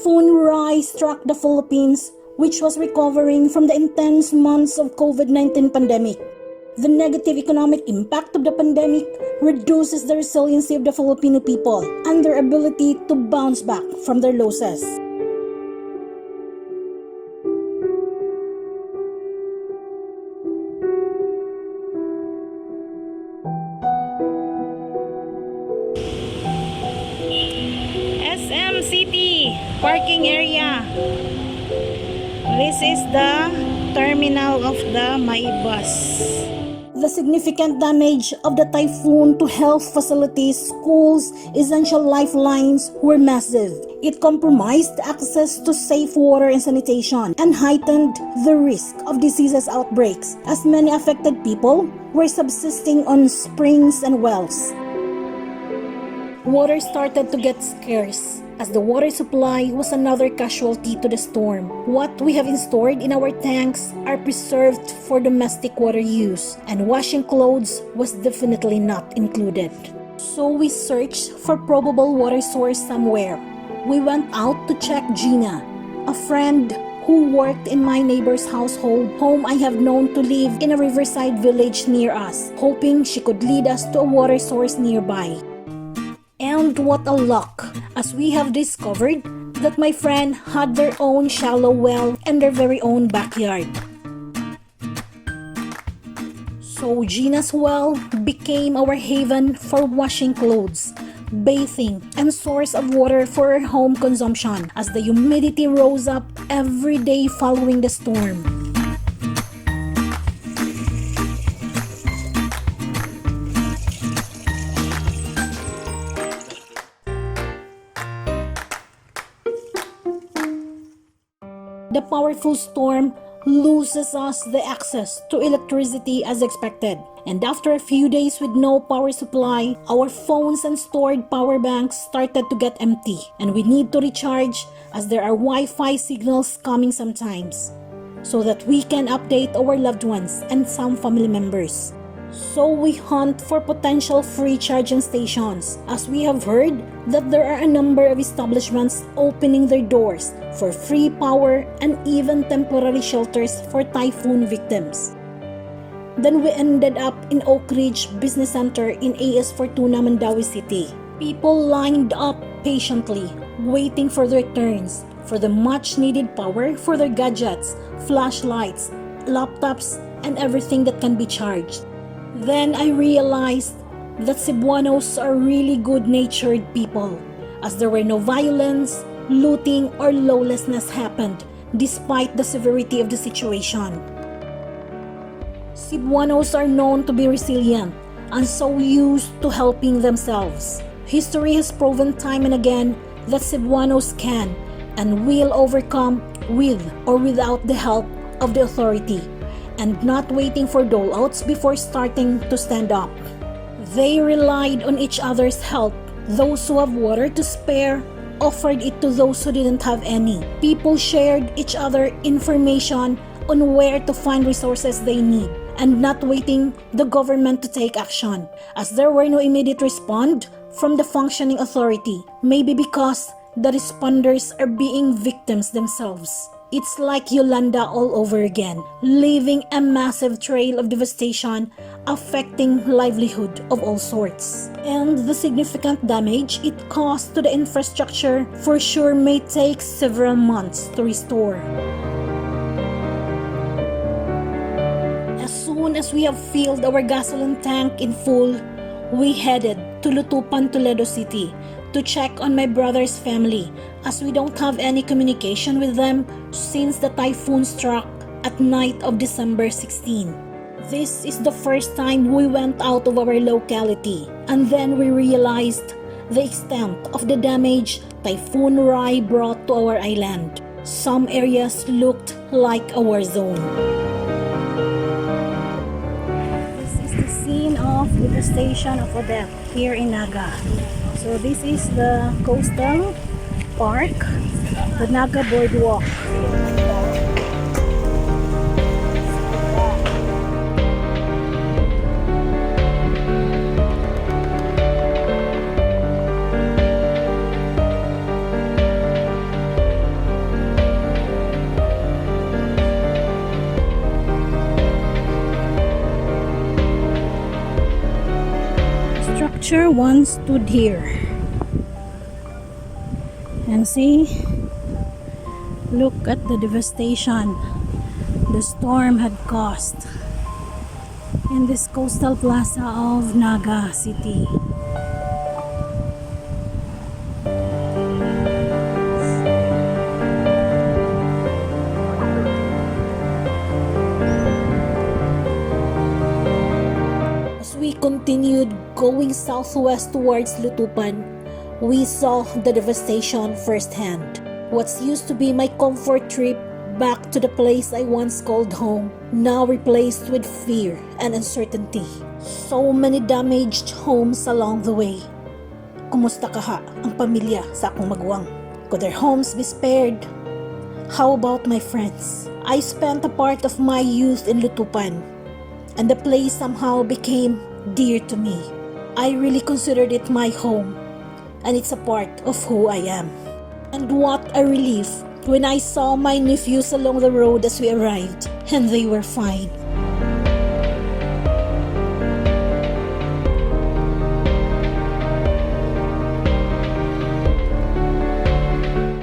Typhoon Rai struck the Philippines, which was recovering from the intense months of COVID-19 pandemic. The negative economic impact of the pandemic reduces the resiliency of the Filipino people and their ability to bounce back from their losses. City parking area. This is the terminal of the My Bus. The significant damage of the typhoon to health facilities, schools, essential lifelines were massive. It compromised access to safe water and sanitation and heightened the risk of diseases outbreaks, as many affected people were subsisting on springs and wells. Water started to get scarce, as the water supply was another casualty to the storm. What we have stored in our tanks are preserved for domestic water use, and washing clothes was definitely not included. So we searched for probable water source somewhere. We went out to check Gina, a friend who worked in my neighbor's household, whom I have known to live in a riverside village near us, hoping she could lead us to a water source nearby. And what a luck, as we have discovered that my friend had their own shallow well and their very own backyard. So Gina's well became our haven for washing clothes, bathing, and source of water for our home consumption as the humidity rose up every day following the storm. The powerful storm loses us the access to electricity as expected. And after a few days with no power supply, our phones and stored power banks started to get empty. And we need to recharge as there are Wi-Fi signals coming sometimes, so that we can update our loved ones and some family members. So we hunt for potential free charging stations, as we have heard that there are a number of establishments opening their doors for free power and even temporary shelters for typhoon victims. Then we ended up in Oak Ridge Business Center in AS Fortuna, Mandaue City. People lined up patiently, waiting for their turns, for the much needed power for their gadgets, flashlights, laptops, and everything that can be charged. Then I realized that Cebuanos are really good-natured people, as there were no violence, looting, or lawlessness happened despite the severity of the situation. Cebuanos are known to be resilient and so used to helping themselves. History has proven time and again that Cebuanos can and will overcome with or without the help of the authority, and not waiting for dole-outs before starting to stand up. They relied on each other's help. Those who have water to spare offered it to those who didn't have any. People shared each other information on where to find resources they need, and not waiting the government to take action, as there were no immediate response from the functioning authority, maybe because the responders are being victims themselves. It's like Yolanda all over again, leaving a massive trail of devastation affecting livelihood of all sorts. And the significant damage it caused to the infrastructure for sure may take several months to restore. As soon as we have filled our gasoline tank in full, we headed to Lutopan, Toledo City to check on my brother's family, as we don't have any communication with them since the typhoon struck at night of December 16. This is the first time we went out of our locality, and then we realized the extent of the damage Typhoon Rai brought to our island. Some areas looked like a war zone. This is the scene of the devastation of Odette here in Naga. So this is the coastal park, the Naga boardwalk. nature once stood here. And see, look at the devastation the storm had caused in this coastal plaza of Naga City. As we continued going southwest towards Lutopan, we saw the devastation firsthand. What used to be my comfort trip back to the place I once called home, now replaced with fear and uncertainty. So many damaged homes along the way. Kumusta kaha ang pamilya sa akong magwang? Could their homes be spared? How about my friends? I spent a part of my youth in Lutopan, and the place somehow became dear to me. I really considered it my home, and it's a part of who I am. And what a relief when I saw my nephews along the road as we arrived, and they were fine.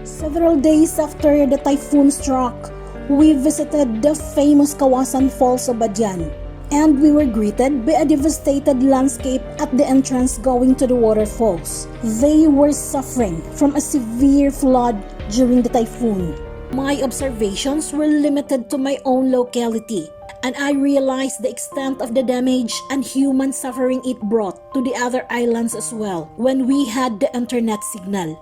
Several days after the typhoon struck, we visited the famous Kawasan Falls of Badyan, and we were greeted by a devastated landscape at the entrance going to the waterfalls. They were suffering from a severe flood during the typhoon. My observations were limited to my own locality, and I realized the extent of the damage and human suffering it brought to the other islands as well when we had the internet signal.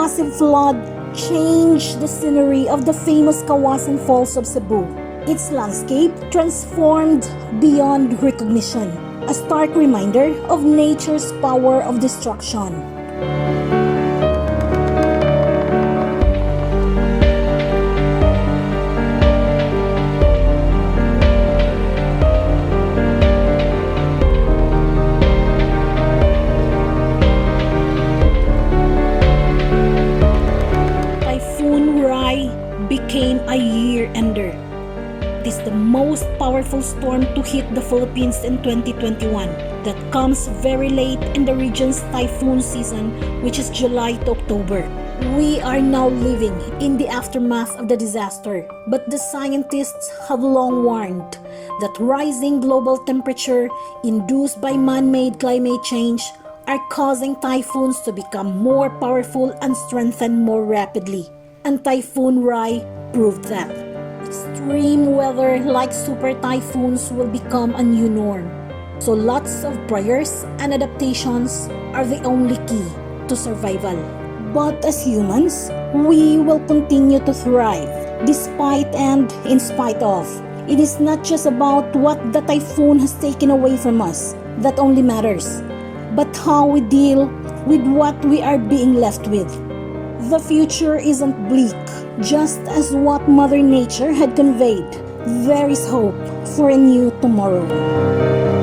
Massive flood changed the scenery of the famous Kawasan Falls of Cebu. Its landscape transformed beyond recognition, a stark reminder of nature's power of destruction. Became a year-ender. It is the most powerful storm to hit the Philippines in 2021 that comes very late in the region's typhoon season, which is July to October. We are now living in the aftermath of the disaster, but the scientists have long warned that rising global temperature induced by man-made climate change are causing typhoons to become more powerful and strengthen more rapidly. And Typhoon Rai proved that. Extreme weather like super typhoons will become a new norm. So lots of prayers and adaptations are the only key to survival. But as humans, we will continue to thrive despite and in spite of. It is not just about what the typhoon has taken away from us that only matters, but how we deal with what we are being left with. The future isn't bleak, just as what Mother Nature had conveyed. There is hope for a new tomorrow.